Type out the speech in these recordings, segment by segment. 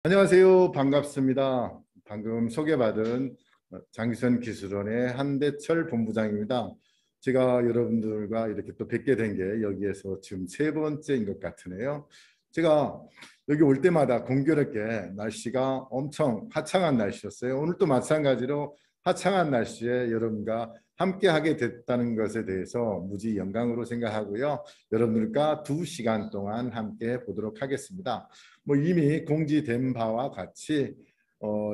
안녕하세요. 반갑습니다. 방금 소개받은 장기선 기술원의 한대철 본부장입니다. 제가 여러분들과 이렇게 또 뵙게 된 게 여기에서 지금 세 번째인 것 같으네요. 제가 여기 올 때마다 공교롭게 날씨가 엄청 화창한 날씨였어요. 오늘도 마찬가지로 화창한 날씨에 여러분과 함께 하게 됐다는 것에 대해서 무지 영광으로 생각하고요. 여러분들과 2시간 동안 함께 보도록 하겠습니다. 이미 공지된 바와 같이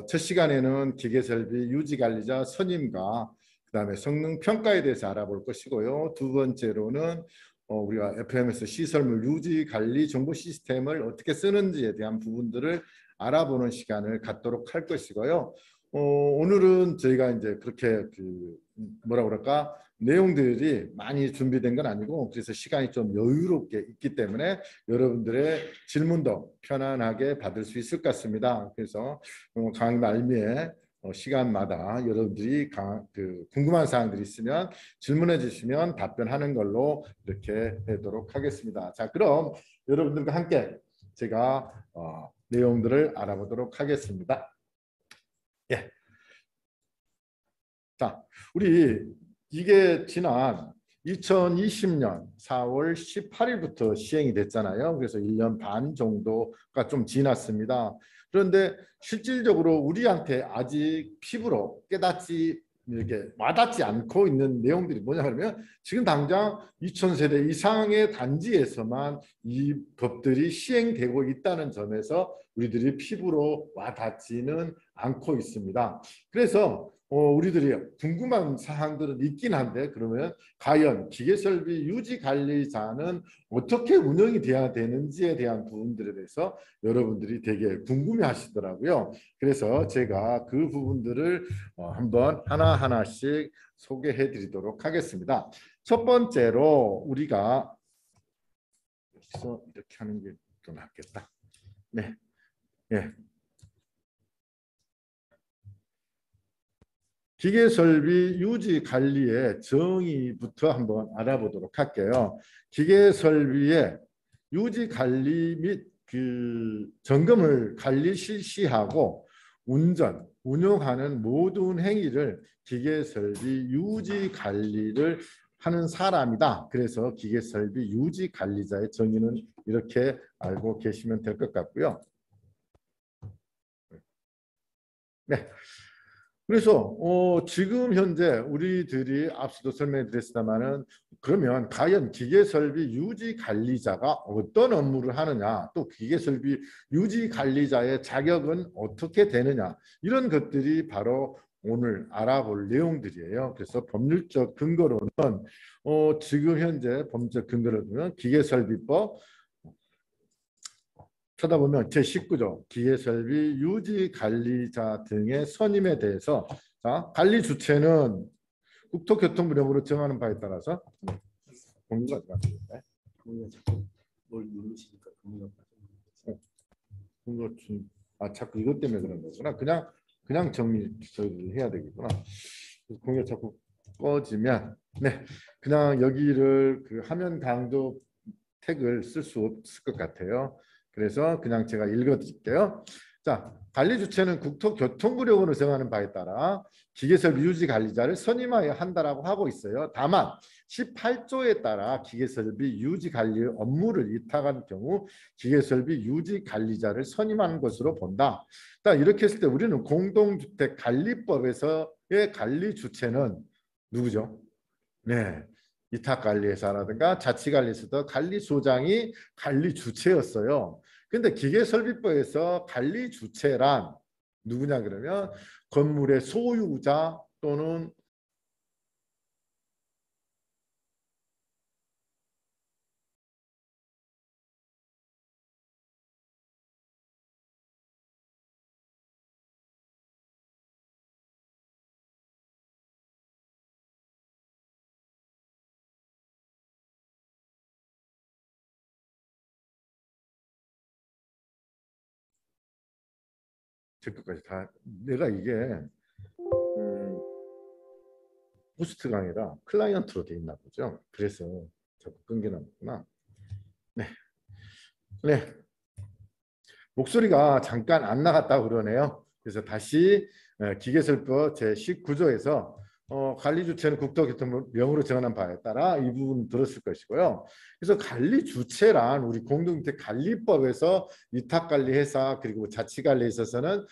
첫 시간에는 기계설비 유지관리자 선임과 그다음에 성능 평가에 대해서 알아볼 것이고요. 두 번째로는 우리가 FMS 시설물 유지 관리 정보 시스템을 어떻게 쓰는지에 대한 부분들을 알아보는 시간을 갖도록 할 것이고요. 오늘은 저희가 이제 그렇게 뭐라 그럴까 내용들이 많이 준비된 건 아니고 그래서 시간이 좀 여유롭게 있기 때문에 여러분들의 질문도 편안하게 받을 수 있을 것 같습니다. 그래서 각 말미에 시간마다 여러분들이 궁금한 사항들이 있으면 질문해 주시면 답변하는 걸로 이렇게 되도록 하겠습니다. 자, 그럼 여러분들과 함께 제가 내용들을 알아보도록 하겠습니다. 예. 자, 우리 이게 지난 2020년 4월 18일부터 시행이 됐잖아요. 그래서 1년 반 정도가 좀 지났습니다. 그런데 실질적으로 우리한테 아직 피부로 깨닫지 이렇게 와닿지 않고 있는 내용들이 뭐냐 그러면 지금 당장 2000세대 이상의 단지에서만 이 법들이 시행되고 있다는 점에서 우리들이 피부로 와닿지는 않고 있습니다. 그래서 우리들이 궁금한 사항들은 있긴 한데 그러면 과연 기계설비 유지관리자는 어떻게 운영이 돼야 되는지에 대한 부분들에 대해서 여러분들이 되게 궁금해 하시더라고요. 그래서 제가 그 부분들을 한번 하나하나씩 소개해 드리도록 하겠습니다. 첫 번째로 우리가 여기서 이렇게 하는 게 더 낫겠다. 네. 예. 기계설비 유지 관리의 정의부터 한번 알아보도록 할게요. 기계설비의 유지 관리 및 점검을 관리 실시하고 운전, 운용하는 모든 행위를 기계설비 유지 관리를 하는 사람이다. 그래서 기계설비 유지 관리자의 정의는 이렇게 알고 계시면 될 것 같고요. 네. 그래서 지금 현재 우리들이 앞서도 설명해 드렸습니다마는 그러면 과연 기계설비 유지관리자가 어떤 업무를 하느냐 또 기계설비 유지관리자의 자격은 어떻게 되느냐 이런 것들이 바로 오늘 알아볼 내용들이에요. 그래서 법률적 근거로는 지금 현재 법률적 근거를 보면 기계설비법 쳐다보면 제19조 기계설비 유지관리자 등의 선임에 대해서 자, 관리 주체는 국토교통부령으로 정하는 바에 따라서 공유가 들어갑니다. 뭘 누르시니까 자꾸 이것 때문에 그런 거구나. 그냥 정리를 해야 되겠구나. 공유가 자꾸 꺼지면 그냥 여기를 화면 강도 태그를 쓸 수 없을 것 같아요. 그래서 그냥 제가 읽어드릴게요. 자, 관리 주체는 국토교통부령으로 정하는 바에 따라 기계설비 유지관리자를 선임하여 한다라고 하고 있어요. 다만 18조에 따라 기계설비 유지관리 업무를 위탁한 경우 기계설비 유지관리자를 선임하는 것으로 본다. 이렇게 했을 때 우리는 공동주택관리법에서의 관리 주체는 누구죠? 네. 위탁관리회사라든가 자치관리회사도 관리소장이 관리 주체였어요. 근데 기계설비법에서 관리 주체란 누구냐 그러면 건물의 소유자 또는 제 것까지 다 내가 이게 호스트가 아니라 클라이언트로 돼 있나 보죠. 그래서 자꾸 끊겨나구나. 네. 목소리가 잠깐 안 나갔다고 그러네요. 그래서 다시 기계설법 제19조에서 관리주체는 국토교통명으로 정하는 바에 따라 이 부분 들었을 것이고요. 그래서 관리주체란 우리 공동주택관리법에서 위탁관리회사 그리고 자치관리에 있어서는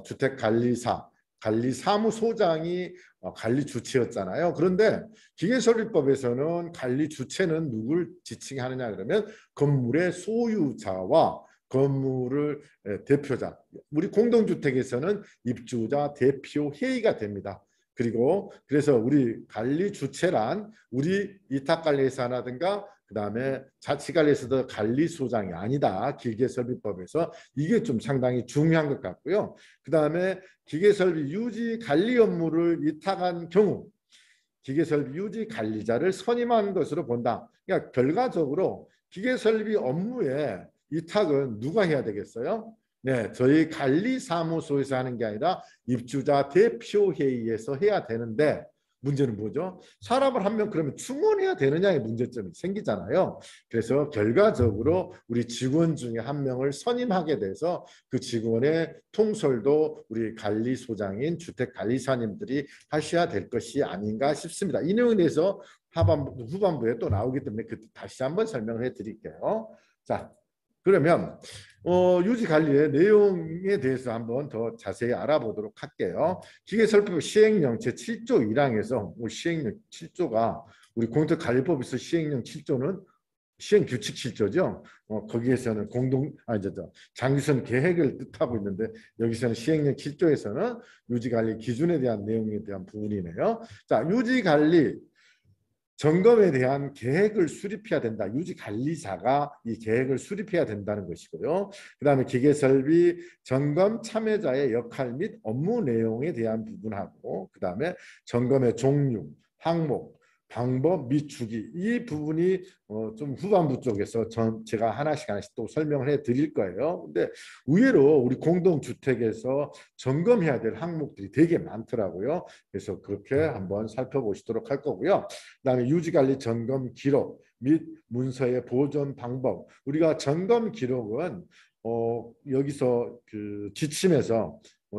주택관리사, 관리사무소장이 관리주체였잖아요. 그런데 기계설립법에서는 관리주체는 누굴 지칭하느냐 그러면 건물의 소유자와 건물을 대표자, 우리 공동주택에서는 입주자 대표 회의가 됩니다. 그리고 그래서 우리 관리주체란 우리 위탁관리회사라든가 그다음에 자치관리에서도 관리소장이 아니다. 기계설비법에서 이게 좀 상당히 중요한 것 같고요. 그다음에 기계설비 유지 관리 업무를 위탁한 경우 기계설비 유지 관리자를 선임한 것으로 본다. 그러니까 결과적으로 기계설비 업무에 위탁은 누가 해야 되겠어요? 네, 저희 관리사무소에서 하는 게 아니라 입주자 대표회의에서 해야 되는데 문제는 뭐죠? 사람을 한 명 그러면 충원해야 되느냐의 문제점이 생기잖아요. 그래서 결과적으로 우리 직원 중에 한 명을 선임하게 돼서 그 직원의 통솔도 우리 관리소장인 주택관리사님들이 하셔야 될 것이 아닌가 싶습니다. 이 내용에 대해서 후반부에 또 나오기 때문에 다시 한번 설명을 해드릴게요. 자, 그러면 유지관리의 내용에 대해서 한번 더 자세히 알아보도록 할게요. 기계설법 시행령 제7조 1항에서 시행령 7조가 우리 공동관리법에서 시행령 7조는 시행규칙 7조죠. 거기에서는 장기선 계획을 뜻하고 있는데 여기서는 시행령 7조에서는 유지관리 기준에 대한 내용에 대한 부분이네요. 자, 유지관리 점검에 대한 계획을 수립해야 된다. 유지관리자가 이 계획을 수립해야 된다는 것이고요. 그 다음에 기계설비 점검 참여자의 역할 및 업무 내용에 대한 부분하고 그 다음에 점검의 종류, 항목, 방법 및 주기 이 부분이 좀 후반부 쪽에서 제가 하나씩 또 설명을 해드릴 거예요. 근데 의외로 우리 공동주택에서 점검해야 될 항목들이 되게 많더라고요. 그래서 그렇게 한번 살펴보시도록 할 거고요. 그다음에 유지관리 점검 기록 및 문서의 보존 방법. 우리가 점검 기록은 여기서 그 지침에서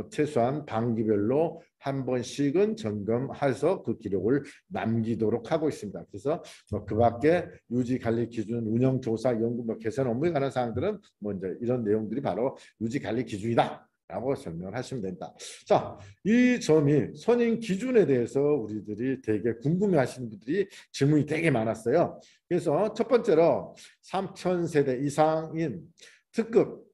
최소한 반기별로 한 번씩은 점검해서 그 기록을 남기도록 하고 있습니다. 그래서 그 밖에 유지관리 기준, 운영조사, 연구, 개선 업무에 관한 사항들은 이제 이런 내용들이 바로 유지관리 기준이다. 라고 설명을 하시면 된다. 자, 이 점이 선임 기준에 대해서 우리들이 되게 궁금해하시는 분들이 질문이 되게 많았어요. 그래서 첫 번째로 3,000세대 이상인 특급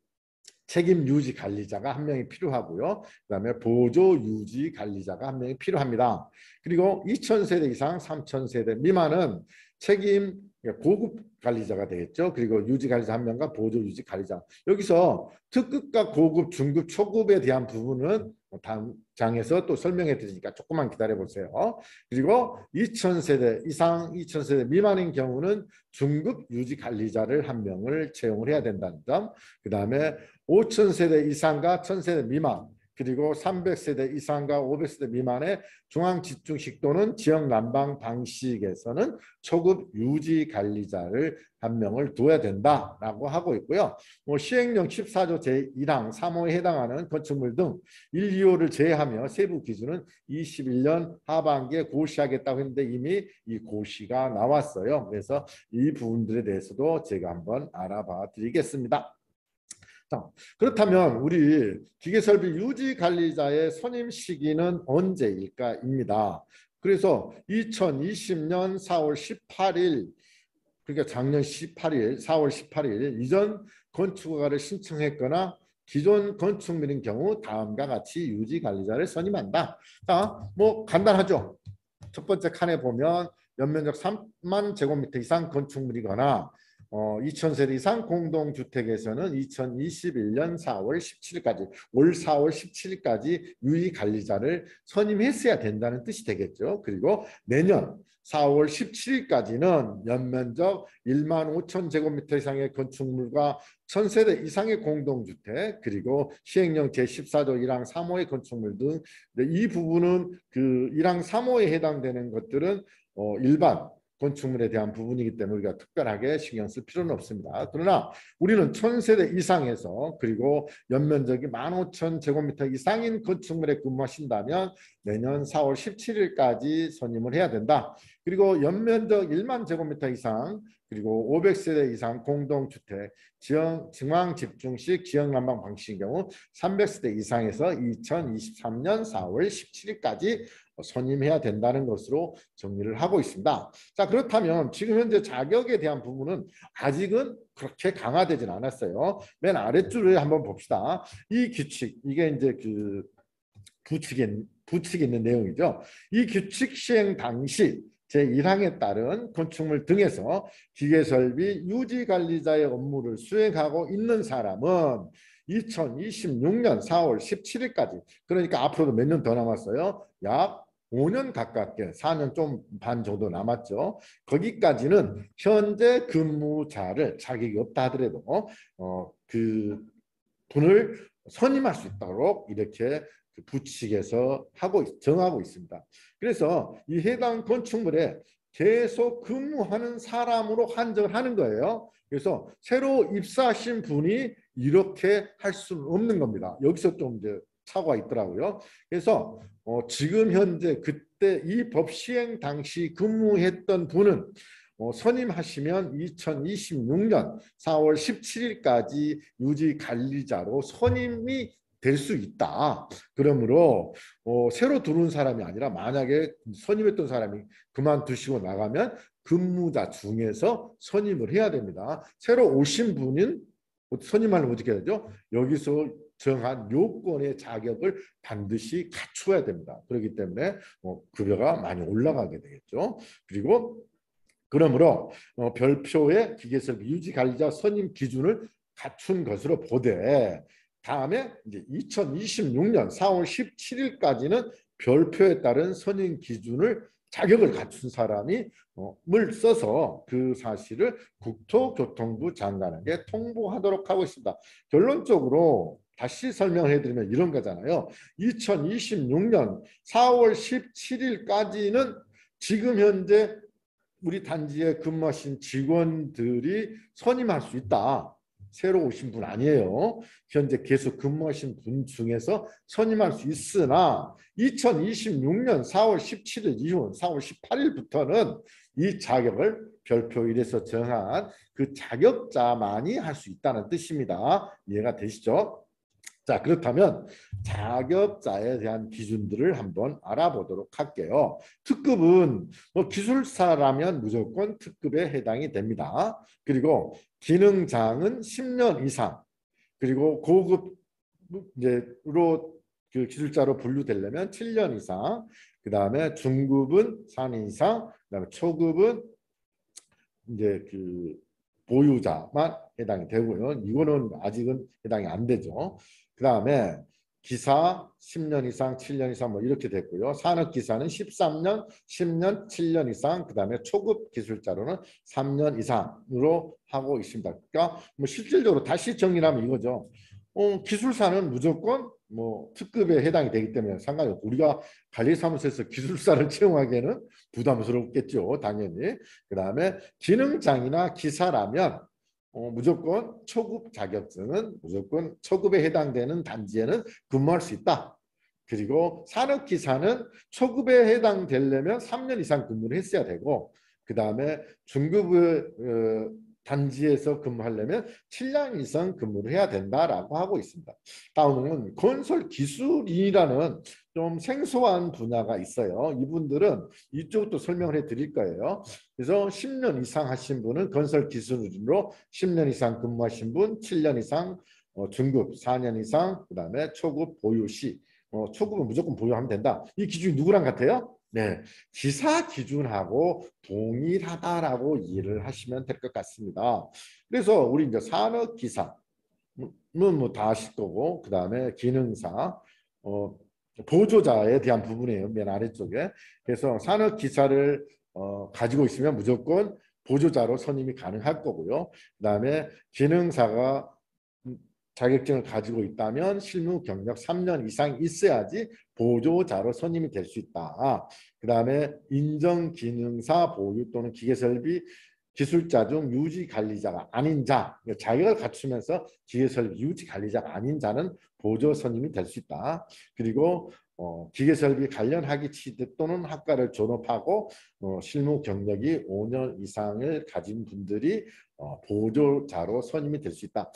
책임 유지 관리자가 한 명이 필요하고요. 그다음에 보조 유지 관리자가 한 명이 필요합니다. 그리고 2,000세대 이상 3,000세대 미만은 책임 고급 관리자가 되겠죠. 그리고 유지 관리자 한 명과 보조 유지 관리자. 여기서 특급과 고급, 중급, 초급에 대한 부분은 다음 장에서 또 설명해 드리니까 조금만 기다려 보세요. 그리고 2,000세대 이상, 2,000세대 미만인 경우는 중급 유지 관리자를 한 명을 채용을 해야 된다는 점. 그다음에 5,000세대 이상과 1,000세대 미만 그리고 300세대 이상과 500세대 미만의 중앙집중식 또는 지역 난방 방식에서는 초급 유지 관리자를 한 명을 둬야 된다라고 하고 있고요. 시행령 14조 제1항 3호에 해당하는 건축물 등 1, 2호를 제외하며 세부 기준은 21년 하반기에 고시하겠다고 했는데 이미 이 고시가 나왔어요. 그래서 이 부분들에 대해서도 제가 한번 알아봐 드리겠습니다. 자, 그렇다면 우리 기계설비 유지관리자의 선임 시기는 언제일까입니다. 그래서 2020년 4월 18일 그러니까 작년 18일 4월 18일 이전 건축허가를 신청했거나 기존 건축물인 경우 다음과 같이 유지관리자를 선임한다. 자, 뭐 간단하죠. 첫 번째 칸에 보면 연면적 3만 제곱미터 이상 건축물이거나 2,000세대 이상 공동주택에서는 2021년 4월 17일까지 올 4월 17일까지 유지관리자를 선임했어야 된다는 뜻이 되겠죠. 그리고 내년 4월 17일까지는 연면적 1만 5천 제곱미터 이상의 건축물과 1,000세대 이상의 공동주택 그리고 시행령 제14조 1항 3호의 건축물 등 이 부분은 그 1항 3호에 해당되는 것들은 일반 건축물에 대한 부분이기 때문에 우리가 특별하게 신경 쓸 필요는 없습니다. 그러나 우리는 1000세대 이상에서 그리고 연면적이 15,000제곱미터 이상인 건축물에 근무하신다면 내년 4월 17일까지 선임을 해야 된다. 그리고 연면적 1만 제곱미터 이상 그리고 500세대 이상 공동주택 중앙집중식 지역난방 방식인 경우 300세대 이상에서 2023년 4월 17일까지 선임해야 된다는 것으로 정리를 하고 있습니다. 자, 그렇다면 지금 현재 자격에 대한 부분은 아직은 그렇게 강화되진 않았어요. 맨 아랫줄을 한번 봅시다. 이 규칙, 이게 이제 그 부칙에 있는 내용이죠. 이 규칙 시행 당시 제1항에 따른 건축물 등에서 기계설비 유지관리자의 업무를 수행하고 있는 사람은 2026년 4월 17일까지 그러니까 앞으로도 몇 년 더 남았어요. 약 5년 가깝게 4년 좀 반 정도 남았죠. 거기까지는 현재 근무자를 자격이 없다 하더라도 그 분을 선임할 수 있도록 이렇게 부칙에서 정하고 있습니다. 그래서 이 해당 건축물에 계속 근무하는 사람으로 한정을 하는 거예요. 그래서 새로 입사하신 분이 이렇게 할 수는 없는 겁니다. 여기서 좀 이제 차고가 있더라고요. 그래서 지금 현재 그때 이 법 시행 당시 근무했던 분은 선임하시면 2026년 4월 17일까지 유지관리자로 선임이 될 수 있다. 그러므로 새로 들어온 사람이 아니라 만약에 선임했던 사람이 그만두시고 나가면 근무자 중에서 선임을 해야 됩니다. 새로 오신 분은 선임하려면 어떻게 해야 되죠? 여기서 정한 요건의 자격을 반드시 갖추어야 됩니다. 그렇기 때문에 급여가 많이 올라가게 되겠죠. 그리고 그러므로 별표의 기계설비 유지관리자 선임 기준을 갖춘 것으로 보되 다음에 이제 2026년 4월 17일까지는 별표에 따른 선임 기준을 자격을 갖춘 사람이 을 써서 그 사실을 국토교통부 장관에게 통보하도록 하고 있습니다. 결론적으로 다시 설명을 해드리면 이런 거잖아요. 2026년 4월 17일까지는 지금 현재 우리 단지에 근무하신 직원들이 선임할 수 있다. 새로 오신 분 아니에요. 현재 계속 근무하신 분 중에서 선임할 수 있으나 2026년 4월 17일 이후 4월 18일부터는 이 자격을 별표 1에서 정한 그 자격자만이 할 수 있다는 뜻입니다. 이해가 되시죠? 자, 그렇다면 자격자에 대한 기준들을 한번 알아보도록 할게요. 특급은 기술사라면 무조건 특급에 해당이 됩니다. 그리고 기능장은 10년 이상, 그리고 고급으로 그 기술자로 분류되려면 7년 이상, 그 다음에 중급은 4년 이상, 그 다음에 초급은 이제 그 보유자만 해당이 되고요. 이거는 아직은 해당이 안 되죠. 그 다음에 기사 10년 이상, 7년 이상 뭐 이렇게 됐고요. 산업기사는 13년, 10년, 7년 이상, 그 다음에 초급 기술자로는 3년 이상으로 하고 있습니다. 그러니까 뭐 실질적으로 다시 정리하면 이거죠. 기술사는 무조건 뭐 특급에 해당이 되기 때문에 상관이 없고 우리가 관리사무소에서 기술사를 채용하기에는 부담스럽겠죠. 당연히. 그 다음에 기능장이나 기사라면 무조건 초급 자격증은 무조건 초급에 해당되는 단지에는 근무할 수 있다. 그리고 산업기사는 초급에 해당되려면 3년 이상 근무를 했어야 되고 그 다음에 중급의 단지에서 근무하려면 7년 이상 근무를 해야 된다라고 하고 있습니다. 다음은 건설 기술이라는 좀 생소한 분야가 있어요. 이분들은 이쪽도 설명을 해드릴 거예요. 그래서 10년 이상 하신 분은 건설 기술인으로 10년 이상 근무하신 분, 7년 이상 중급, 4년 이상, 그 다음에 초급 보유 시, 초급은 무조건 보유하면 된다. 이 기준이 누구랑 같아요? 네, 기사 기준하고 동일하다라고 이해를 하시면 될 것 같습니다. 그래서 우리 이제 산업기사는 뭐 다 아실 거고, 그 다음에 기능사, 보조자에 대한 부분이에요. 맨 아래쪽에. 그래서 산업기사를 가지고 있으면 무조건 보조자로 선임이 가능할 거고요. 그 다음에 기능사가 자격증을 가지고 있다면 실무 경력 3년 이상 있어야지 보조자로 선임이 될 수 있다. 그 다음에 인정기능사 보유 또는 기계설비 기술자 중 유지관리자가 아닌 자, 자격을 갖추면서 기계설비 유지관리자가 아닌 자는 보조 선임이 될 수 있다. 그리고 기계설비 관련 학위 취득 또는 학과를 졸업하고 실무 경력이 5년 이상을 가진 분들이 보조자로 선임이 될 수 있다.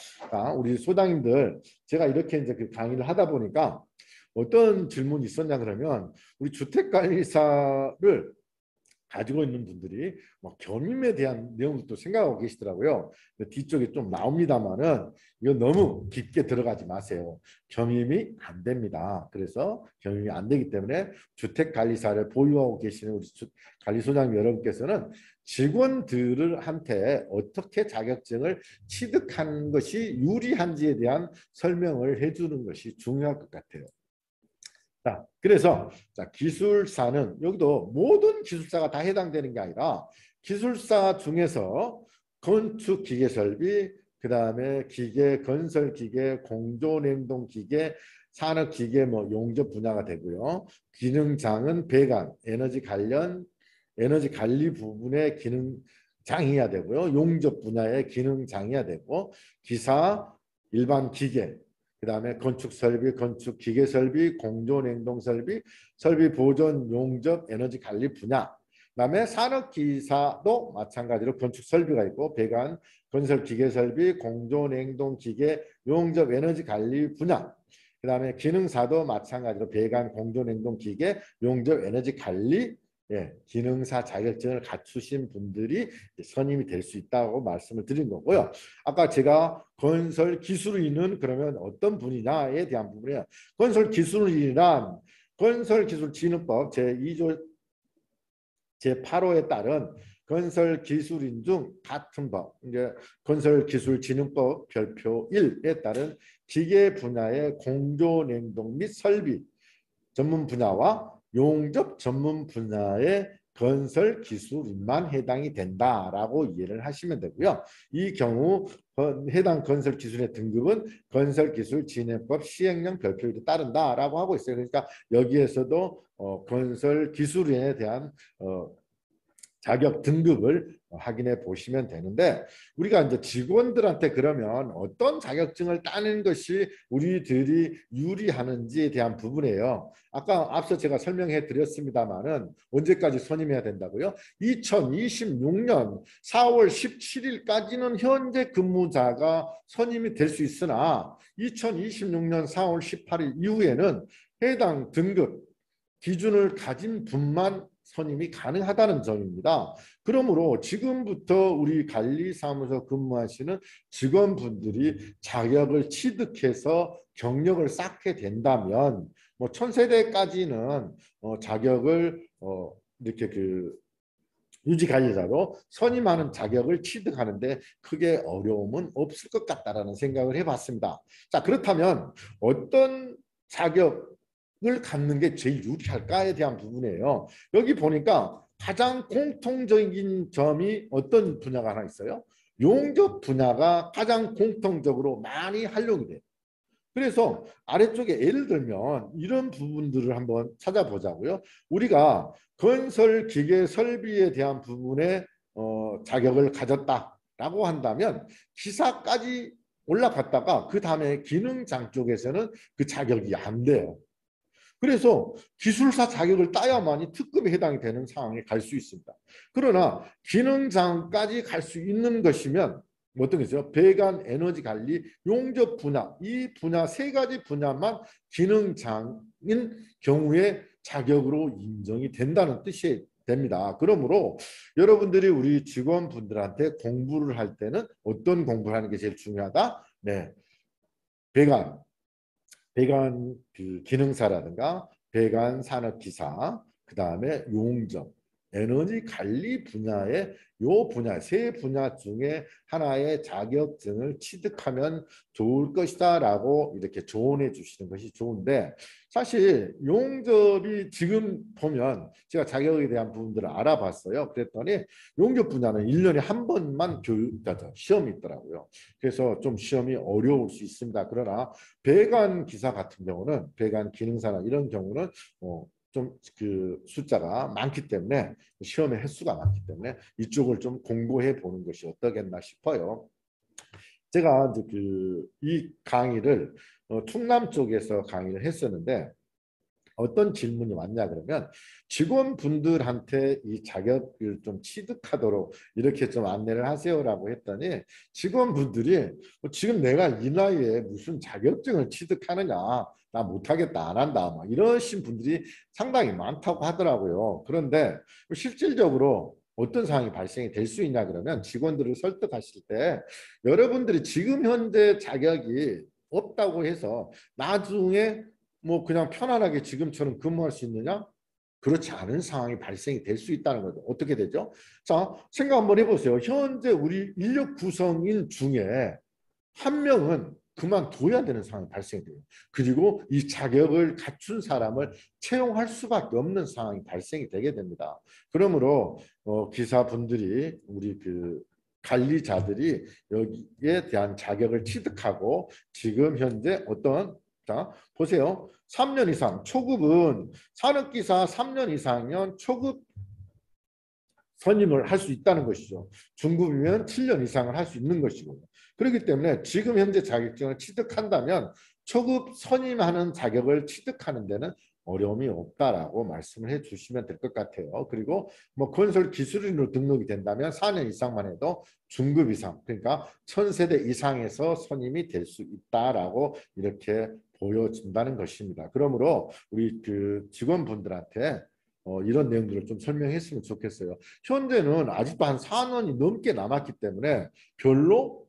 우리 소장님들, 제가 이렇게 이제 그 강의를 하다 보니까 어떤 질문이 있었냐 그러면, 우리 주택관리사를 가지고 있는 분들이 겸임에 대한 내용을 또 생각하고 계시더라고요. 뒤쪽에 좀 나옵니다만은 이거 너무 깊게 들어가지 마세요. 겸임이 안 됩니다. 그래서 겸임이 안 되기 때문에 주택관리사를 보유하고 계시는 우리 관리소장 여러분께서는 직원들한테 어떻게 자격증을 취득하는 것이 유리한지에 대한 설명을 해주는 것이 중요할 것 같아요. 자, 그래서 기술사는 여기도 모든 기술사가 다 해당되는 게 아니라 기술사 중에서 건축 기계 설비, 그 다음에 기계, 건설 기계, 공조 냉동 기계, 산업 기계 용접 분야가 되고요. 기능장은 배관, 에너지 관련, 에너지 관리 부분의 기능장이어야 되고요. 용접 분야의 기능장이어야 되고, 기사, 일반 기계, 그 다음에 건축 설비, 건축 기계 설비, 공조 냉동 설비, 설비 보존, 용접, 에너지 관리 분야. 그 다음에 산업 기사도 마찬가지로 건축 설비가 있고, 배관, 건설 기계 설비, 공조 냉동 기계, 용접, 에너지 관리 분야. 그 다음에 기능사도 마찬가지로 배관, 공조 냉동 기계, 용접, 에너지 관리, 기능사 자격증을 갖추신 분들이 선임이 될 수 있다고 말씀을 드린 거고요. 아까 제가 건설 기술인은 그러면 어떤 분이냐에 대한 부분이에요. 건설 기술인이란 건설기술진흥법 제2조 제8호에 따른 건설 기술인 중 같은 법, 이제 건설기술진흥법 별표 1에 따른 기계 분야의 공조 냉동 및 설비 전문 분야와 용접 전문 분야의 건설 기술인만 해당이 된다라고 이해를 하시면 되고요. 이 경우 해당 건설 기술의 등급은 건설기술진흥법 시행령 별표 1에 따른다라고 하고 있어요. 그러니까 여기에서도 건설 기술인에 대한 자격 등급을 확인해 보시면 되는데, 우리가 이제 직원들한테 그러면 어떤 자격증을 따는 것이 우리들이 유리하는지에 대한 부분이에요. 아까 앞서 제가 설명해 드렸습니다만은 언제까지 선임해야 된다고요? 2026년 4월 17일까지는 현재 근무자가 선임이 될 수 있으나 2026년 4월 18일 이후에는 해당 등급 기준을 가진 분만 선임이 가능하다는 점입니다. 그러므로 지금부터 우리 관리사무소 근무하시는 직원분들이 자격을 취득해서 경력을 쌓게 된다면 천세대까지는 자격을 이렇게 유지관리자로 선임하는 자격을 취득하는데 크게 어려움은 없을 것 같다라는 생각을 해봤습니다. 자, 그렇다면 어떤 자격을 갖는 게 제일 유리할까에 대한 부분이에요. 여기 보니까 가장 공통적인 점이 어떤 분야가 하나 있어요? 용접 분야가 가장 공통적으로 많이 활용이 돼요. 그래서 아래쪽에 예를 들면 이런 부분들을 한번 찾아보자고요. 우리가 건설 기계 설비에 대한 부분에 자격을 가졌다라고 한다면 기사까지 올라갔다가 그 다음에 기능장 쪽에서는 그 자격이 안 돼요. 그래서 기술사 자격을 따야만이 특급에 해당이 되는 상황에 갈 수 있습니다. 그러나 기능장까지 갈 수 있는 것이면 어떤 게 있어요? 배관, 에너지 관리, 용접 분야, 이 분야 세 가지 분야만 기능장인 경우에 자격으로 인정이 된다는 뜻이 됩니다. 그러므로 여러분들이 우리 직원분들한테 공부를 할 때는 어떤 공부를 하는 게 제일 중요하다? 네, 배관 기능사라든가 배관 산업기사, 그 다음에 용접, 에너지 관리 분야의 요 분야 세 분야 중에 하나의 자격증을 취득하면 좋을 것이다라고 이렇게 조언해 주시는 것이 좋은데 사실 용접이 지금 보면 제가 자격에 대한 부분들을 알아봤어요. 그랬더니 용접 분야는 1년에 한 번만 시험이 있더라고요. 그래서 좀 시험이 어려울 수 있습니다. 그러나 배관 기사 같은 경우는 배관 기능사나 이런 경우는 좀 그 숫자가 많기 때문에 시험의 횟수가 많기 때문에 이쪽을 좀 공부해 보는 것이 어떠겠나 싶어요. 제가 이제 이 강의를 충남 쪽에서 강의를 했었는데 어떤 질문이 왔냐 그러면 직원분들한테 이 자격을 좀 취득하도록 이렇게 좀 안내를 하세요라고 했더니 직원분들이 지금 내가 이 나이에 무슨 자격증을 취득하느냐 나 못하겠다 안 한다 막 이러신 분들이 상당히 많다고 하더라고요. 그런데 실질적으로 어떤 상황이 발생이 될 수 있냐 그러면 직원들을 설득하실 때 여러분들이 지금 현재 자격이 없다고 해서 나중에 뭐 그냥 편안하게 지금처럼 근무할 수 있느냐? 그렇지 않은 상황이 발생이 될 수 있다는 거죠. 어떻게 되죠? 자, 생각 한번 해보세요. 현재 우리 인력 구성인 중에 한 명은 그만둬야 되는 상황이 발생이 돼요. 그리고 이 자격을 갖춘 사람을 채용할 수밖에 없는 상황이 발생이 되게 됩니다. 그러므로 기사분들이 우리 관리자들이 여기에 대한 자격을 취득하고 지금 현재 어떤 자 보세요. 3년 이상 초급은 산업기사 3년 이상이면 초급 선임을 할 수 있다는 것이죠. 중급이면 7년 이상을 할 수 있는 것이고 그렇기 때문에 지금 현재 자격증을 취득한다면 초급 선임하는 자격을 취득하는 데는 어려움이 없다라고 말씀을 해주시면 될 것 같아요. 그리고 뭐 건설 기술인으로 등록이 된다면 4년 이상만 해도 중급 이상 그러니까 1000세대 이상에서 선임이 될 수 있다라고 이렇게 보여진다는 것입니다. 그러므로 우리 직원분들한테 이런 내용들을 좀 설명했으면 좋겠어요. 현재는 아직도 한 4년이 넘게 남았기 때문에 별로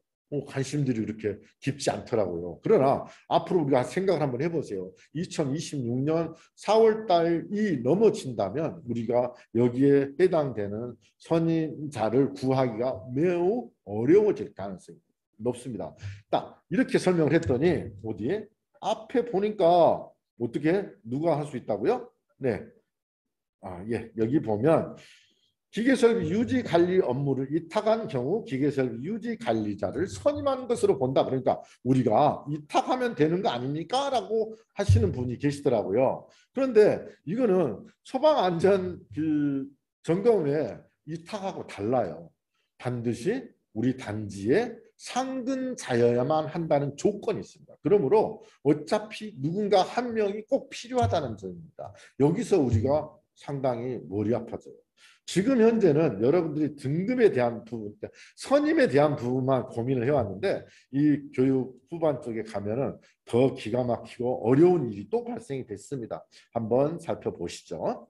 관심들이 그렇게 깊지 않더라고요. 그러나 앞으로 우리가 생각을 한번 해보세요. 2026년 4월 달이 넘어진다면 우리가 여기에 해당되는 선임자를 구하기가 매우 어려워질 가능성이 높습니다. 딱 이렇게 설명을 했더니 어디에? 앞에 보니까 어떻게 누가 할 수 있다고요? 네. 예, 여기 보면 기계설비 유지 관리 업무를 위탁한 경우 기계설비 유지 관리자를 선임한 것으로 본다. 그러니까 우리가 위탁하면 되는 거 아닙니까? 라고 하시는 분이 계시더라고요. 그런데 이거는 소방안전 점검에 위탁하고 달라요. 반드시 우리 단지에 상근자여야만 한다는 조건이 있습니다. 그러므로 어차피 누군가 한 명이 꼭 필요하다는 점입니다. 여기서 우리가 상당히 머리 아파져요. 지금 현재는 여러분들이 등급에 대한 부분, 선임에 대한 부분만 고민을 해왔는데 이 교육 후반 쪽에 가면은 더 기가 막히고 어려운 일이 또 발생이 됐습니다. 한번 살펴보시죠.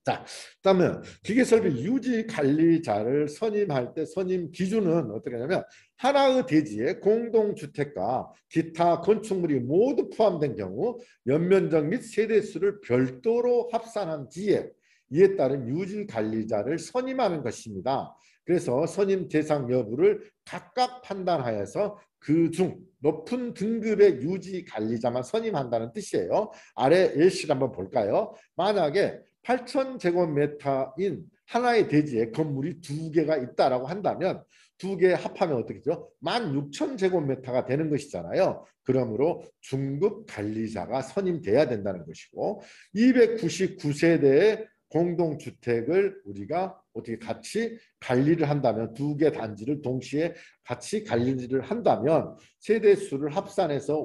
자, 그다음에 기계설비 유지 관리자를 선임할 때 선임 기준은 어떻게 하냐면 하나의 대지에 공동주택과 기타 건축물이 모두 포함된 경우 연면적 및 세대수를 별도로 합산한 뒤에 이에 따른 유지 관리자를 선임하는 것입니다. 그래서 선임 대상 여부를 각각 판단하여서 그중 높은 등급의 유지 관리자만 선임한다는 뜻이에요. 아래 예시를 한번 볼까요? 만약에 8,000제곱미터인 하나의 대지에 건물이 2개가 있다라고 한다면 2개 합하면 어떻게 되죠? 16,000제곱미터가 되는 것이잖아요. 그러므로 중급 관리자가 선임돼야 된다는 것이고 299세대의 공동주택을 우리가 어떻게 같이 관리를 한다면 2개 단지를 동시에 같이 관리를 한다면 세대수를 합산해서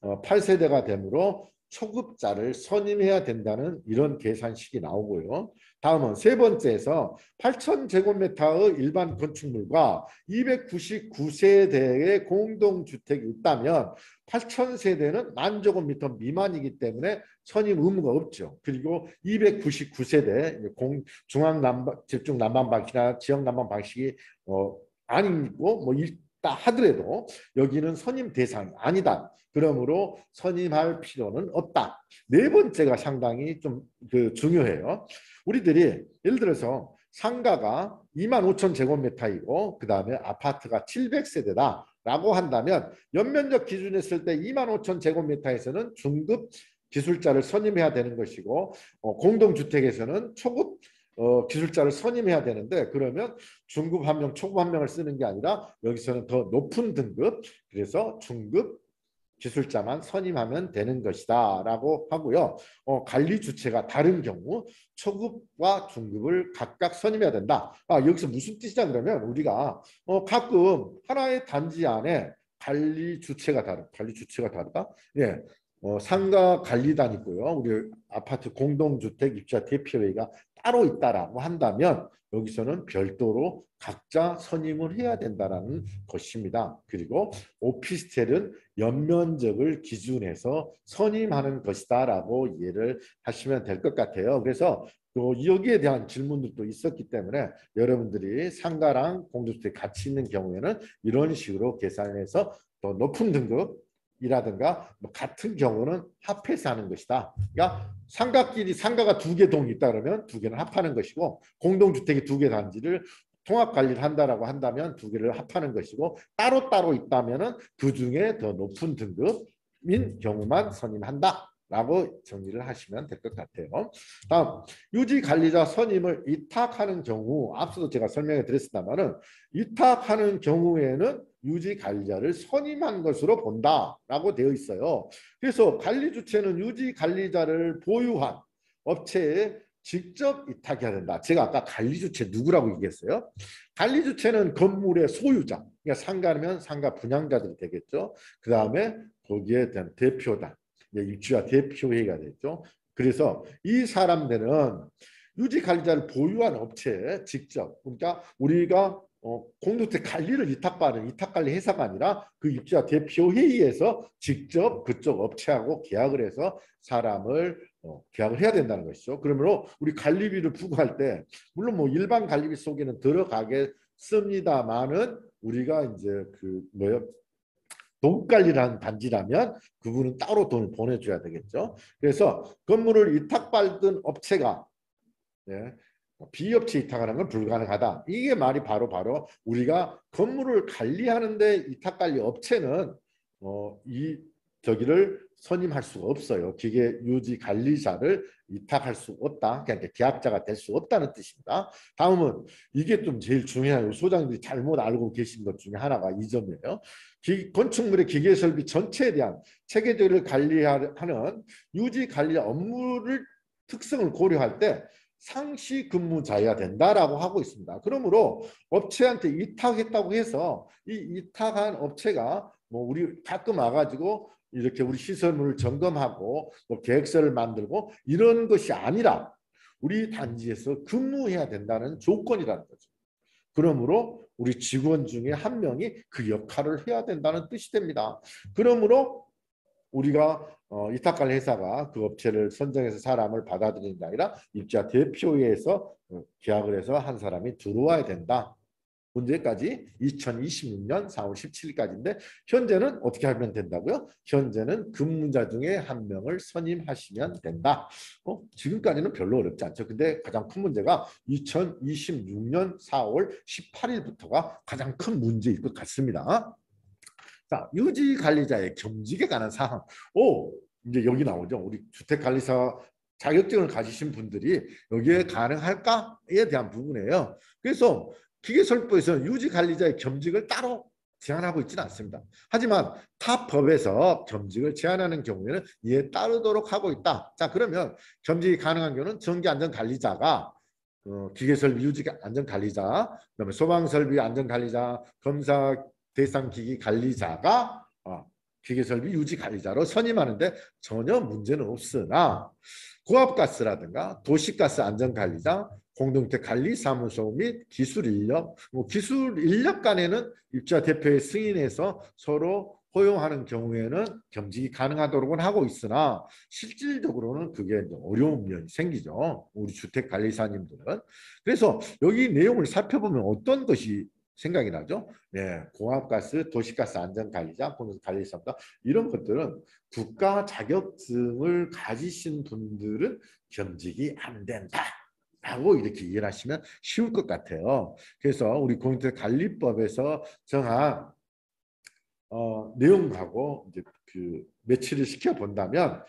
598세대가 되므로 초급자를 선임해야 된다는 이런 계산식이 나오고요. 다음은 세 번째에서 8,000제곱미터의 일반 건축물과 299세대의 공동주택이 있다면 8,000세대는 10,000제곱미터 미만이기 때문에 선임 의무가 없죠. 그리고 299세대 중앙 집중 난방 방식이나 지역 난방 방식이 아니고 뭐 있다 하더라도 여기는 선임 대상이 아니다. 그러므로 선임할 필요는 없다. 네 번째가 상당히 좀 중요해요. 우리들이 예를 들어서 상가가 25,000제곱미터이고 그 다음에 아파트가 700세대다라고 한다면 연면적 기준에 쓸 때 25,000제곱미터에서는 중급 기술자를 선임해야 되는 것이고 공동주택에서는 초급 기술자를 선임해야 되는데 그러면 중급 한 명, 초급 한 명을 쓰는 게 아니라 여기서는 더 높은 등급, 그래서 중급 기술자만 선임하면 되는 것이다 라고 하고요. 관리 주체가 다른 경우 초급과 중급을 각각 선임해야 된다. 여기서 무슨 뜻이냐 그러면 우리가 가끔 하나의 단지 안에 관리 주체가 다르다. 예. 상가 관리단 있고요. 우리 아파트 공동주택 입주자 대표회의가 따로 있다라고 한다면 여기서는 별도로 각자 선임을 해야 된다라는 것입니다. 그리고 오피스텔은 연면적을 기준해서 선임하는 것이다라고 이해를 하시면 될 것 같아요. 그래서 여기에 대한 질문들도 있었기 때문에 여러분들이 상가랑 공동주택 같이 있는 경우에는 이런 식으로 계산해서 더 높은 등급 이라든가 같은 경우는 합해서 하는 것이다. 그러니까 상가가 두 개 동이 있다 그러면 두 개는 합하는 것이고 공동주택이 두 개 단지를 통합 관리를 한다라고 한다면 두 개를 합하는 것이고 따로따로 있다면은 그 중에 더 높은 등급인 경우만 선임한다. 라고 정리를 하시면 될 것 같아요. 다음, 유지관리자 선임을 위탁하는 경우, 앞서도 제가 설명해 드렸습니다만은 위탁하는 경우에는 유지관리자를 선임한 것으로 본다라고 되어 있어요. 그래서 관리 주체는 유지관리자를 보유한 업체에 직접 위탁해야 된다. 제가 아까 관리 주체 누구라고 얘기했어요? 관리 주체는 건물의 소유자, 그러니까 상가면 상가 분양자들이 되겠죠. 그 다음에 거기에 대한 대표단, 입주자 대표회의가 됐죠. 그래서 이 사람들은 유지관리자를 보유한 업체에 직접, 그러니까 우리가 공동주택 관리를 위탁받는 위탁관리 회사가 아니라 그 입주자 대표회의에서 직접 그쪽 업체하고 계약을 해서 사람을 계약을 해야 된다는 것이죠. 그러므로 우리 관리비를 부과할 때 물론 뭐 일반 관리비 속에는 들어가겠습니다만은 우리가 이제 동관리라는 단지라면 그분은 따로 돈을 보내줘야 되겠죠. 그래서 건물을 위탁받은 업체가 비업체 위탁하는 건 불가능하다. 이게 말이 바로 우리가 건물을 관리하는데 위탁관리 업체는 저기를 선임할 수가 없어요. 기계 유지 관리자를 위탁할 수 없다. 그러니까 계약자가 될 수 없다는 뜻입니다. 다음은 이게 좀 제일 중요해요. 소장님들이 잘못 알고 계신 것 중에 하나가 이 점이에요. 건축물의 기계설비 전체에 대한 체계적으로 관리하는 유지 관리 업무를 특성을 고려할 때 상시 근무자여야 된다라고 하고 있습니다. 그러므로 업체한테 위탁했다고 해서 이 위탁한 업체가 우리 가끔 와가지고 이렇게 우리 시설물을 점검하고 계획서를 만들고 이런 것이 아니라 우리 단지에서 근무해야 된다는 조건이라는 거죠. 그러므로 우리 직원 중에 한 명이 그 역할을 해야 된다는 뜻이 됩니다. 그러므로 우리가 위탁관리 회사가 그 업체를 선정해서 사람을 받아들이는 게 아니라 입주자 대표회에서 계약을 해서 한 사람이 들어와야 된다. 언제까지? 2026년 4월 17일까지인데 현재는 어떻게 하면 된다고요? 현재는 근무자 중에 한 명을 선임하시면 된다. 지금까지는 별로 어렵지 않죠. 근데 가장 큰 문제가 2026년 4월 18일부터가 가장 큰 문제일 것 같습니다. 자, 유지관리자의 겸직에 관한 사항. 이제 여기 나오죠. 우리 주택관리사 자격증을 가지신 분들이 여기에 가능할까에 대한 부분이에요. 그래서 기계설법에서는 유지관리자의 겸직을 따로 제한하고 있지는 않습니다. 하지만 타 법에서 겸직을 제한하는 경우에는 이에 따르도록 하고 있다. 자, 그러면 겸직이 가능한 경우는 전기안전관리자가 기계설비 유지안전관리자, 그다음에 소방설비 안전관리자, 검사 대상기기 관리자가 기계설비 유지관리자로 선임하는데 전혀 문제는 없으나 고압가스라든가 도시가스 안전관리자, 공동주택 관리사무소 및 기술인력, 기술인력 간에는 입주자 대표의 승인해서 서로 허용하는 경우에는 겸직이 가능하도록은 하고 있으나 실질적으로는 그게 어려운 면이 생기죠. 우리 주택관리사님들은. 그래서 여기 내용을 살펴보면 어떤 것이 생각이 나죠? 네, 공합가스, 도시가스 안전관리자, 공동관리사입니다. 이런 것들은 국가 자격증을 가지신 분들은 겸직이 안 된다. 라고 이렇게 이해하시면 쉬울 것 같아요. 그래서 우리 공인중개관리법에서 정한 내용하고 이제 그 매치를 시켜 본다면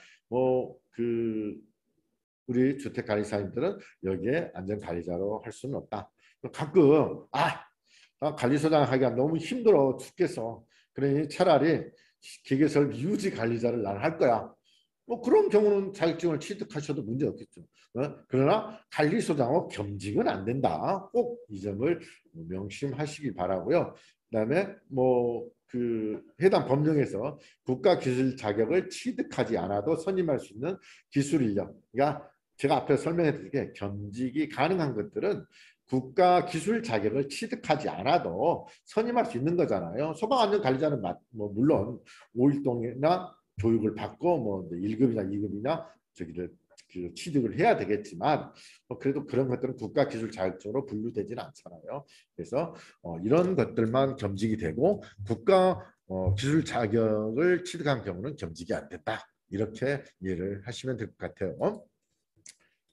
우리 주택관리사님들은 여기에 안전관리자로 할 수는 없다. 가끔 관리소장 하기가 너무 힘들어 죽겠어. 그러니 차라리 기계설비 유지관리자를 나는 할 거야. 그런 경우는 자격증을 취득하셔도 문제 없겠죠. 그러나 관리소장하고 겸직은 안 된다. 꼭 이 점을 명심하시기 바라고요. 그다음에 해당 법령에서 국가기술 자격을 취득하지 않아도 선임할 수 있는 기술 인력. 그러니까 제가 앞에 설명해 드린 겸직이 가능한 것들은 국가 기술 자격을 취득하지 않아도 선임할 수 있는 거잖아요. 소방안전관리자는 물론 5일동이나 교육을 받고 1급이나 2급이나 취득을 해야 되겠지만 그래도 그런 것들은 국가 기술 자격증으로 분류되지는 않잖아요. 그래서 이런 것들만 겸직이 되고 국가 기술 자격을 취득한 경우는 겸직이 안 된다. 이렇게 이해를 하시면 될 것 같아요.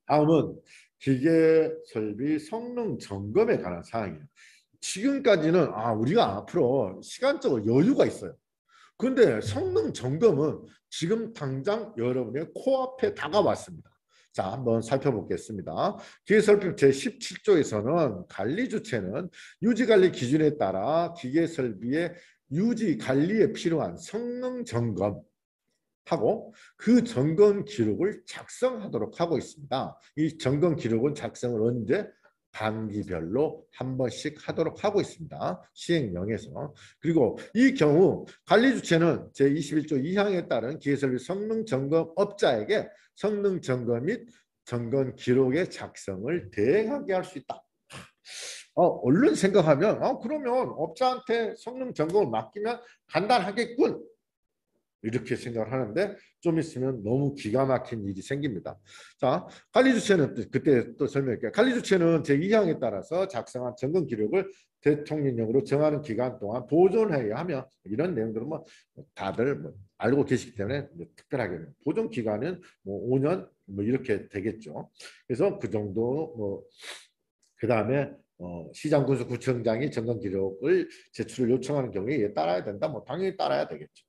다음은 기계 설비 성능 점검에 관한 사항이에요. 지금까지는 우리가 앞으로 시간적으로 여유가 있어요. 그런데 성능 점검은 지금 당장 여러분의 코앞에 다가왔습니다. 자, 한번 살펴보겠습니다. 기계설비법 제17조에서는 관리주체는 유지관리 기준에 따라 기계설비의 유지관리에 필요한 성능 점검 하고 그 점검 기록을 작성하도록 하고 있습니다. 이 점검 기록은 작성을 언제? 단기별로 한 번씩 하도록 하고 있습니다. 시행령에서. 그리고 이 경우 관리주체는 제21조 2항에 따른 기계설비 성능점검업자에게 성능점검 및 점검 기록의 작성을 대행하게 할 수 있다. 얼른 생각하면 그러면 업자한테 성능점검을 맡기면 간단하겠군. 이렇게 생각을 하는데 좀 있으면 너무 기가 막힌 일이 생깁니다. 자, 관리주체는 그때 또 설명할게요. 관리주체는 제2항에 따라서 작성한 점검 기록을 대통령령으로 정하는 기간 동안 보존해야 하며 이런 내용들은 다들 알고 계시기 때문에 특별하게 보존 기간은 5년 이렇게 되겠죠. 그래서 그 정도 그 다음에 시장군수구청장이 점검 기록을 제출을 요청하는 경우에 얘 따라야 된다. 당연히 따라야 되겠죠.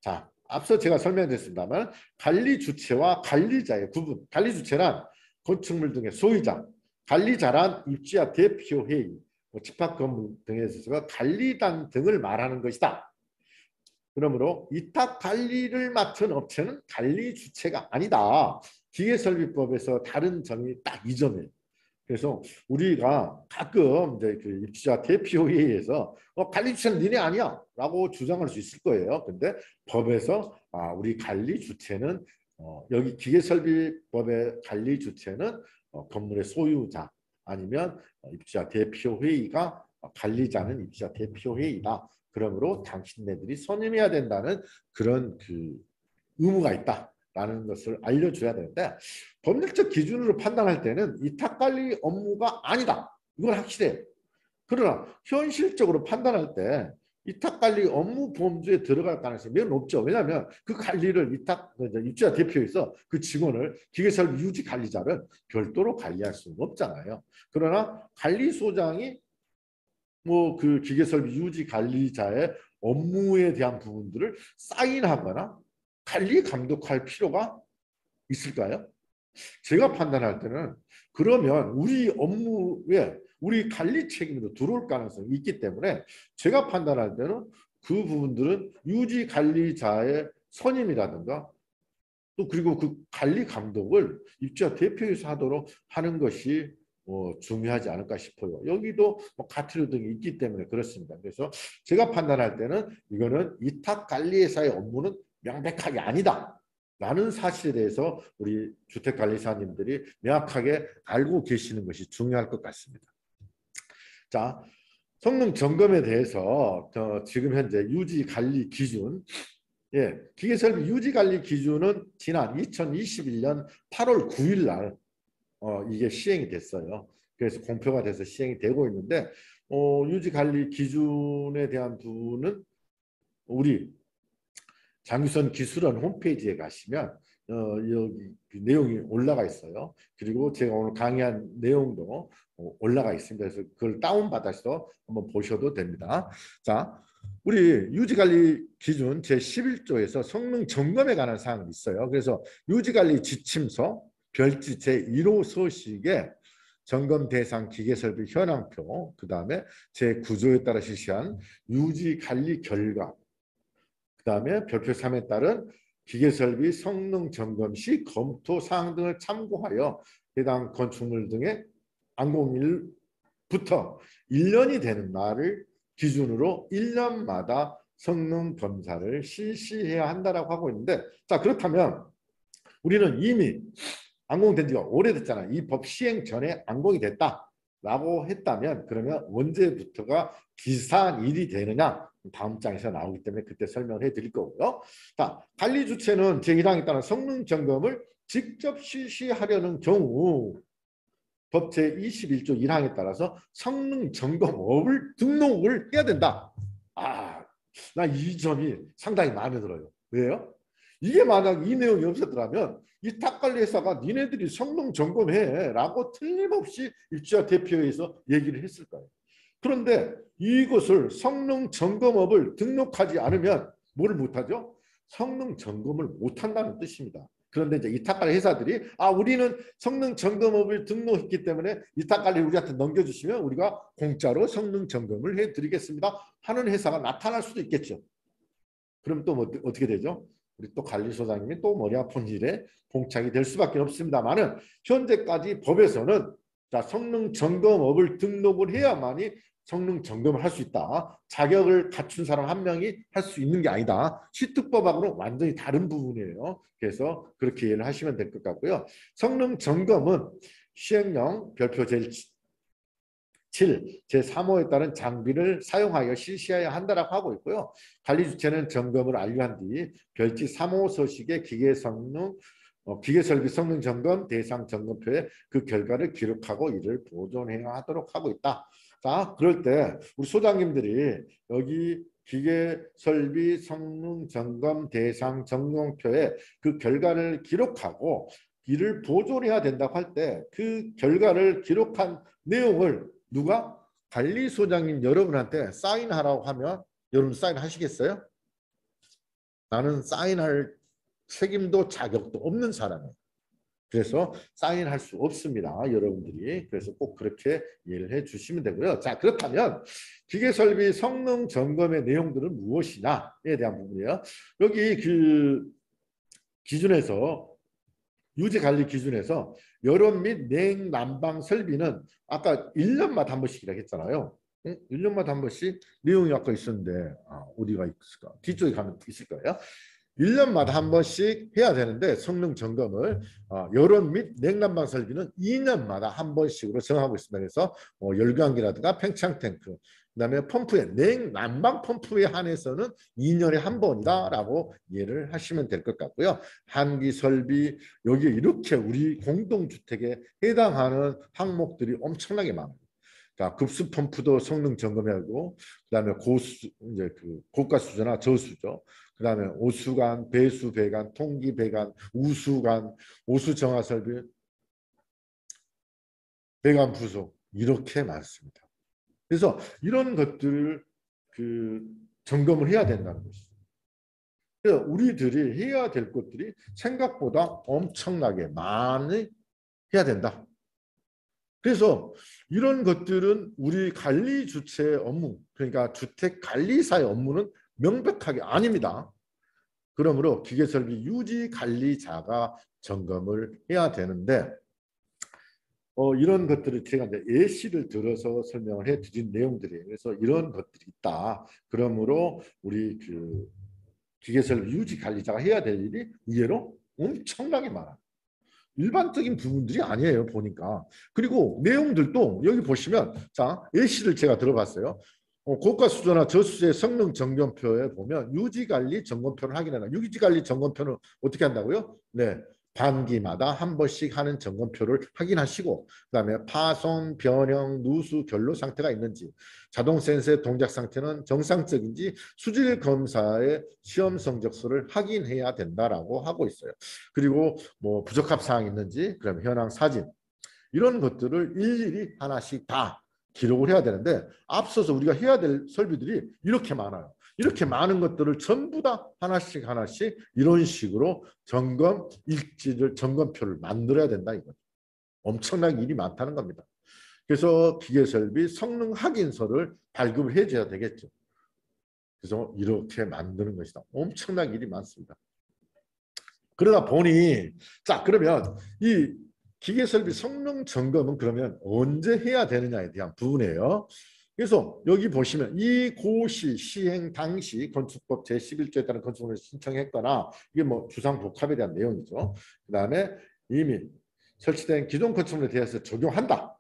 자, 앞서 제가 설명드렸습니다만 관리 주체와 관리자의 구분. 관리 주체란 건축물 등의 소유자, 관리자란 입주자 대표회의, 집합 건물 등에 있어서 관리단 등을 말하는 것이다. 그러므로 위탁 관리를 맡은 업체는 관리 주체가 아니다. 기계설비법에서 다른 점이 딱 이 점이에요. 그래서 우리가 가끔 이제 그 입주자 대표회의에서 관리 주체는 니네 아니야 라고 주장할 수 있을 거예요. 근데 법에서 우리 관리 주체는 여기 기계설비법의 관리 주체는 건물의 소유자 아니면 입주자 대표회의가 관리자는 입주자 대표회의다. 그러므로 당신네들이 선임해야 된다는 그런 의무가 있다. 라는 것을 알려줘야 되는데 법률적 기준으로 판단할 때는 위탁관리 업무가 아니다. 이건 확실해요. 그러나 현실적으로 판단할 때 위탁관리 업무 범주에 들어갈 가능성이 매우 높죠. 왜냐하면 그 관리를 입주자 대표에서 그 직원을 기계설비 유지관리자를 별도로 관리할 수는 없잖아요. 그러나 관리소장이 그 기계설비 유지관리자의 업무에 대한 부분들을 사인하거나 관리 감독할 필요가 있을까요? 제가 판단할 때는 그러면 우리 업무에 우리 관리 책임으로 들어올 가능성이 있기 때문에 제가 판단할 때는 그 부분들은 유지 관리자의 선임이라든가 또 그리고 그 관리 감독을 입주자 대표에서 하도록 하는 것이 중요하지 않을까 싶어요. 여기도 가트류 등이 있기 때문에 그렇습니다. 그래서 제가 판단할 때는 이거는 위탁관리회사의 업무는 명백하게 아니다. 라는 사실에 대해서 우리 주택관리사님들이 명확하게 알고 계시는 것이 중요할 것 같습니다. 자, 성능 점검에 대해서 지금 현재 유지관리 기준, 기계설비 유지관리 기준은 지난 2021년 8월 9일 날 이게 시행이 됐어요. 그래서 공표가 돼서 시행이 되고 있는데 유지관리 기준에 대한 부분은 우리 장유선 기술원 홈페이지에 가시면 여기 그 내용이 올라가 있어요. 그리고 제가 오늘 강의한 내용도 올라가 있습니다. 그래서 그걸 다운받아서 한번 보셔도 됩니다. 자, 우리 유지관리 기준 제11조에서 성능 점검에 관한 사항이 있어요. 그래서 유지관리 지침서 별지 제1호 서식에 점검 대상 기계설비 현황표, 그 다음에 제9조에 따라 실시한 유지관리 결과, 그 다음에 별표 3에 따른 기계설비 성능 점검 시 검토 사항 등을 참고하여 해당 건축물 등의 안공일부터 1년이 되는 날을 기준으로 1년마다 성능 검사를 실시해야 한다라고 하고 있는데, 자, 그렇다면 우리는 이미 안공된 지가 오래됐잖아요. 이 법 시행 전에 안공이 됐다라고 했다면 그러면 언제부터가 기산일이 되느냐? 다음 장에서 나오기 때문에 그때 설명을 해드릴 거고요. 자, 관리 주체는 제1항에 따른 성능 점검을 직접 실시하려는 경우 법 제21조 1항에 따라서 성능 점검업을 등록을 해야 된다. 아, 나 이 점이 상당히 마음에 들어요. 왜요? 이게 만약 이 내용이 없었더라면 이 탁관리회사가 니네들이 성능 점검해라고 틀림없이 입주자 대표회에서 얘기를 했을 거예요. 그런데 이것을 성능 점검업을 등록하지 않으면 뭐를 못하죠? 성능 점검을 못한다는 뜻입니다. 그런데 이제 이탁관리 회사들이 우리는 성능 점검업을 등록했기 때문에 이탁관리 우리한테 넘겨주시면 우리가 공짜로 성능 점검을 해드리겠습니다 하는 회사가 나타날 수도 있겠죠. 그럼 또 뭐 어떻게 되죠? 우리 또 관리소장님이 또 머리 아픈 일에 봉착이 될 수밖에 없습니다만은 현재까지 법에서는 자, 성능 점검업을 등록을 해야만이 성능 점검을 할 수 있다. 자격을 갖춘 사람 한 명이 할 수 있는 게 아니다. 시특법하고는 완전히 다른 부분이에요. 그래서 그렇게 이해를 하시면 될 것 같고요. 성능 점검은 시행령 별표 제7 제3호에 따른 장비를 사용하여 실시해야 한다라고 하고 있고요. 관리 주체는 점검을 완료한 뒤 별지 3호 서식의 기계설비 성능 점검 대상 점검표에 그 결과를 기록하고 이를 보존해야 하도록 하고 있다. 자, 그럴 때 우리 소장님들이 여기 기계설비 성능 점검 대상 점검표에 그 결과를 기록하고 이를 보존해야 된다고 할 때 그 결과를 기록한 내용을 누가? 관리소장님 여러분한테 사인하라고 하면 여러분 사인하시겠어요? 나는 사인할 책임도 자격도 없는 사람이에요. 그래서 사인할 수 없습니다. 여러분들이. 그래서 꼭 그렇게 이해를 해주시면 되고요. 자, 그렇다면 기계설비 성능 점검의 내용들은 무엇이냐에 대한 부분이에요. 여기 그 기준에서 유지관리 기준에서 여론 및 냉난방 설비는 아까 1년마다 한 번씩이라고 했잖아요. 1년마다 한 번씩 내용이 아까 있었는데 어디가 있을까? 뒤쪽에 가면 있을 거예요. 1년마다 한 번씩 해야 되는데 성능 점검을 여론 및 냉난방 설비는 2년마다 한 번씩으로 정하고 있습니다. 그래서 열감기라든가 팽창 탱크, 그다음에 펌프에 냉난방 펌프에 한해서는 2년에 한 번이다라고 이해를 하시면 될 것 같고요. 한기 설비 여기 이렇게 우리 공동주택에 해당하는 항목들이 엄청나게 많아요. 자, 급수 펌프도 성능 점검해야 하고, 그다음에 고수 이제 그 고가 수조나 저수조, 그다음에 오수관, 배수 배관, 통기 배관, 우수관, 오수 정화 설비, 배관 부속 이렇게 많습니다. 그래서 이런 것들을 그 점검을 해야 된다는 것이죠. 그래서 우리들이 해야 될 것들이 생각보다 엄청나게 많이 해야 된다. 그래서 이런 것들은 우리 관리 주체의 업무, 그러니까 주택관리사의 업무는 명백하게 아닙니다. 그러므로 기계설비 유지관리자가 점검을 해야 되는데 이런 것들을 제가 이제 예시를 들어서 설명을 해드린 내용들이에요. 그래서 이런 것들이 있다. 그러므로 우리 그 기계설비 유지관리자가 해야 될 일이 의외로 엄청나게 많아요. 일반적인 부분들이 아니에요, 보니까. 그리고 내용들도 여기 보시면 자, 예시를 제가 들어봤어요. 고가 수조나 저수조의 성능 점검표에 보면 유지관리 점검표를 확인해라. 유지관리 점검표는 어떻게 한다고요? 네, 반기마다 한 번씩 하는 점검표를 확인하시고 그다음에 파손, 변형, 누수, 결로 상태가 있는지 자동 센서의 동작 상태는 정상적인지 수질 검사의 시험 성적서를 확인해야 된다라고 하고 있어요. 그리고 뭐 부적합 사항이 있는지 그럼 현황 사진 이런 것들을 일일이 하나씩 다 기록을 해야 되는데 앞서서 우리가 해야 될 설비들이 이렇게 많아요. 이렇게 많은 것들을 전부 다 하나씩 이런 식으로 점검 일지를 점검표를 만들어야 된다 이거죠. 엄청나게 일이 많다는 겁니다. 그래서 기계설비 성능 확인서를 발급을 해줘야 되겠죠. 그래서 이렇게 만드는 것이다. 엄청나게 일이 많습니다. 그러다 보니 자 그러면 이 기계설비 성능 점검은 그러면 언제 해야 되느냐에 대한 부분이에요. 그래서 여기 보시면 이 고시 시행 당시 건축법 제11조에 따른 건축물을 신청했거나 이게 뭐 주상복합에 대한 내용이죠. 그다음에 이미 설치된 기존 건축물에 대해서 적용한다.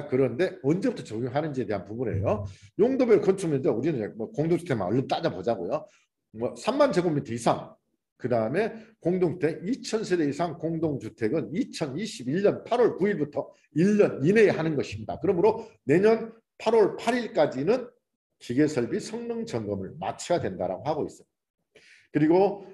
그런데 언제부터 적용하는지에 대한 부분이에요. 용도별 건축물인데 우리는 뭐 공동주택만 얼른 따져보자고요. 뭐 3만 제곱미터 이상 그다음에 공동주택 2,000세대 이상 공동주택은 2021년 8월 9일부터 1년 이내에 하는 것입니다. 그러므로 내년 8월 8일까지는 기계설비 성능 점검을 마쳐야 된다라고 하고 있어요. 그리고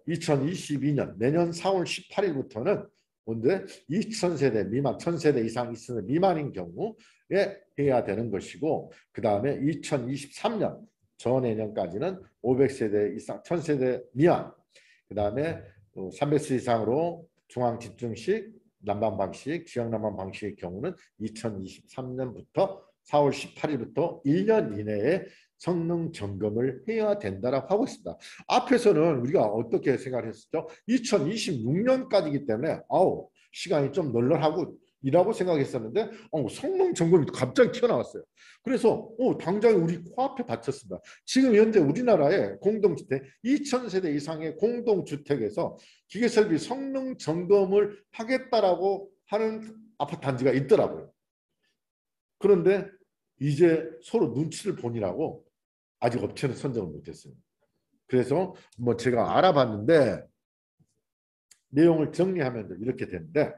2022년 내년 4월 18일부터는 뭔데 2,000세대 미만 1,000세대 이상 있으면 미만인 경우에 해야 되는 것이고 그 다음에 2023년 전내년까지는 500세대 이상 1,000세대 미만 그 다음에 300세대 이상으로 중앙집중식 난방 방식 지역 난방 방식의 경우는 2023년부터 4월 18일부터 1년 이내에 성능 점검을 해야 된다라고 하고 있습니다. 앞에서는 우리가 어떻게 생각을 했었죠? 2026년까지이기 때문에 시간이 좀 널널하고 이라고 생각했었는데 성능 점검이 갑자기 튀어나왔어요. 그래서 당장 우리 코앞에 받쳤습니다. 지금 현재 우리나라의 공동주택 2,000세대 이상의 공동주택에서 기계설비 성능 점검을 하겠다라고 하는 아파트 단지가 있더라고요. 그런데 이제 서로 눈치를 보느라고 아직 업체는 선정을 못했어요. 그래서 뭐 제가 알아봤는데 내용을 정리하면 이렇게 되는데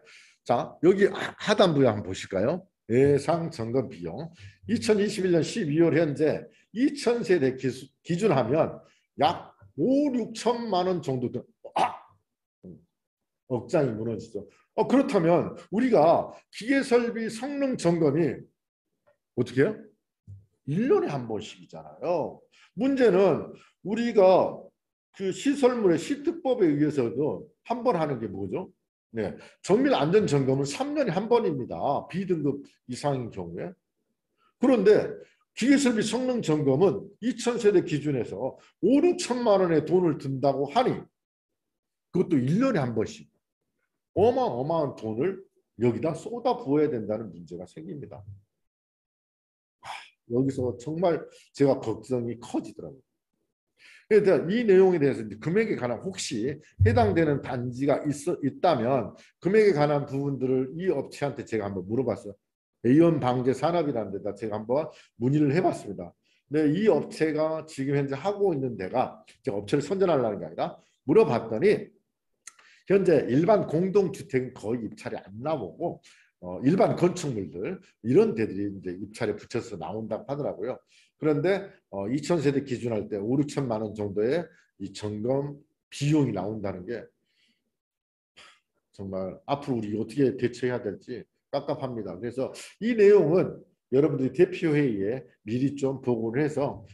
자 여기 하단부에 한번 보실까요? 예상 점검 비용 2021년 12월 현재 2,000세대 기준하면 약 5, 6천만 원 정도 억장이 무너지죠. 그렇다면 우리가 기계설비 성능 점검이 어떻게 해요? 1년에 한 번씩이잖아요. 문제는 우리가 그 시설물의 시특법에 의해서도 한 번 하는 게 뭐죠? 네, 정밀 안전 점검은 3년에 한 번입니다. B등급 이상인 경우에. 그런데 기계설비 성능 점검은 2,000세대 기준에서 5, 6천만 원의 돈을 든다고 하니 그것도 1년에 한 번씩 어마어마한 돈을 여기다 쏟아 부어야 된다는 문제가 생깁니다. 여기서 정말 제가 걱정이 커지더라고요. 그래서 이 내용에 대해서 금액에 관한 혹시 해당되는 단지가 있다면 금액에 관한 부분들을 이 업체한테 제가 한번 물어봤어요. A원 방제 산업이라는 데다 제가 한번 문의를 해봤습니다. 근데 이 업체가 지금 현재 하고 있는 데가 제가 업체를 선전하려는 게 아니라 물어봤더니 현재 일반 공동주택은 거의 입찰이 안 나오고 일반 건축물들 이런 데들이 이제 입찰에 붙여서 나온다고 하더라고요. 그런데 2,000세대 기준할 때 5, 6천만 원 정도의 이 점검 비용이 나온다는 게 정말 앞으로 우리 어떻게 대처해야 될지 깝깝합니다. 그래서 이 내용은 여러분들이 대표회의에 미리 좀 보고를 해서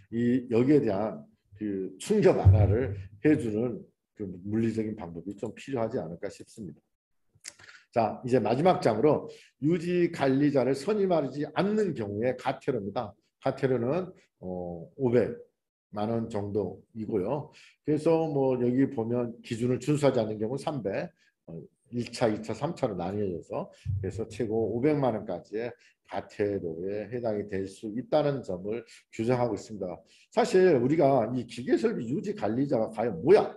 여기에 대한 그 충격 완화를 해주는 그 물리적인 방법이 좀 필요하지 않을까 싶습니다. 자, 이제 마지막 장으로 유지 관리자를 선임하지 않는 경우에 가태료입니다. 가태료는 500만 원 정도이고요. 그래서 뭐 여기 보면 기준을 준수하지 않는 경우 300, 1차, 2차, 3차로 나뉘어져서 그래서 최고 500만 원까지의 가태료에 해당이 될 수 있다는 점을 규정하고 있습니다. 사실 우리가 이 기계설비 유지 관리자가 과연 뭐야?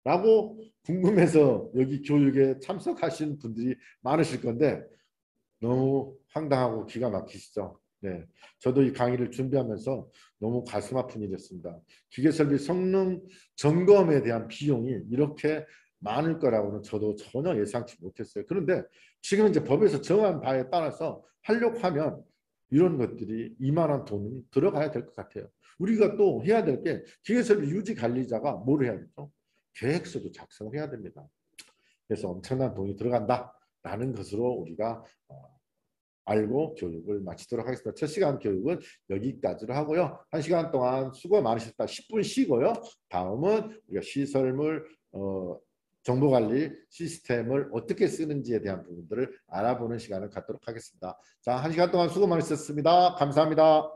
라고 궁금해서 여기 교육에 참석하신 분들이 많으실 건데 너무 황당하고 기가 막히시죠. 네, 저도 이 강의를 준비하면서 너무 가슴 아픈 일이었습니다. 기계설비 성능 점검에 대한 비용이 이렇게 많을 거라고는 저도 전혀 예상치 못했어요. 그런데 지금 이제 법에서 정한 바에 따라서 하려고 하면 이런 것들이 이만한 돈이 들어가야 될 것 같아요. 우리가 또 해야 될 게 기계설비 유지 관리자가 뭘 해야 되죠? 계획서도 작성을 해야 됩니다. 그래서 엄청난 돈이 들어간다라는 것으로 우리가 알고 교육을 마치도록 하겠습니다. 첫 시간 교육은 여기까지로 하고요. 1시간 동안 수고 많으셨다. 10분 쉬고요. 다음은 우리가 시설물 정보관리 시스템을 어떻게 쓰는지에 대한 부분들을 알아보는 시간을 갖도록 하겠습니다. 자, 1시간 동안 수고 많으셨습니다. 감사합니다.